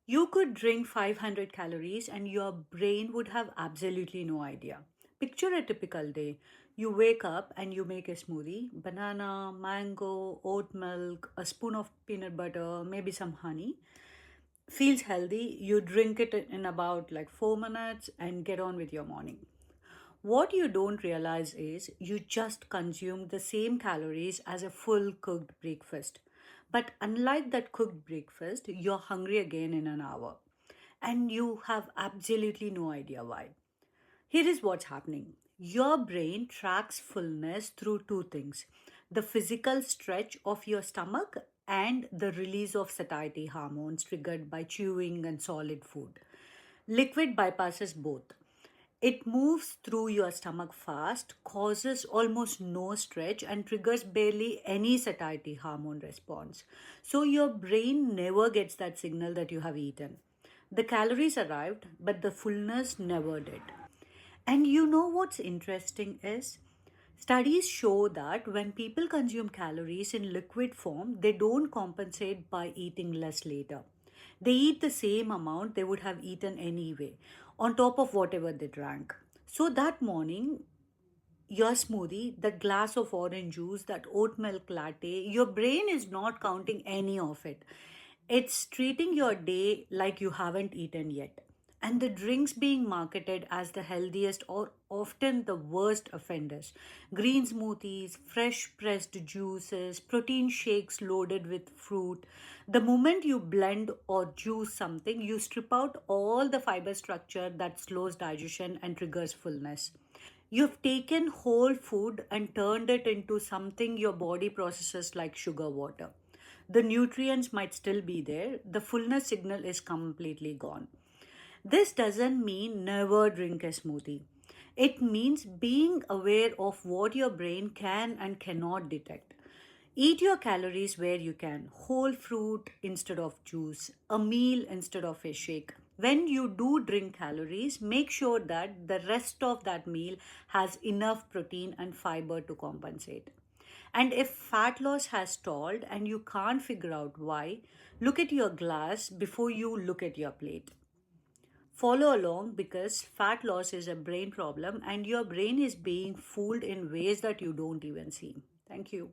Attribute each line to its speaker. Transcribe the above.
Speaker 1: You could drink 500 calories and your brain would have absolutely no idea. Picture a typical day. You wake up and you make a smoothie banana, mango, oat milk, a spoon of peanut butter, maybe some honey. Feels healthy. You drink it in about like 4 minutes and get on with your morning. What you don't realize is you just consumed the same calories as a full cooked breakfast. But unlike that cooked breakfast, you're hungry again in an hour. And you have absolutely no idea why. Here is what's happening. Your brain tracks fullness through two things: the physical stretch of your stomach and the release of satiety hormones triggered by chewing and solid food. Liquid bypasses both. It moves through your stomach fast, causes almost no stretch, and triggers barely any satiety hormone response. So your brain never gets that signal that you have eaten. The calories arrived, but the fullness never did. And you know what's interesting is studies show that when people consume calories in liquid form, they don't compensate by eating less later. They eat the same amount they would have eaten anyway, on top of whatever they drank. So that morning, your smoothie, that glass of orange juice, that oat milk latte, your brain is not counting any of it. It's treating your day like you haven't eaten yet. And the drinks being marketed as the healthiest or often the worst offenders. Green smoothies, fresh pressed juices, protein shakes loaded with fruit. The moment you blend or juice something, you strip out all the fiber structure that slows digestion and triggers fullness. You've taken whole food and turned it into something your body processes like sugar water. The nutrients might still be there, the fullness signal is completely gone. This doesn't mean never drink a smoothie. It means being aware of what your brain can and cannot detect. Eat your calories where you can. Whole fruit instead of juice, a meal instead of a shake. When you do drink calories, make sure that the rest of that meal has enough protein and fiber to compensate. And if fat loss has stalled and you can't figure out why, look at your glass before you look at your plate. Follow along because fat loss is a brain problem and your brain is being fooled in ways that you don't even see. Thank you.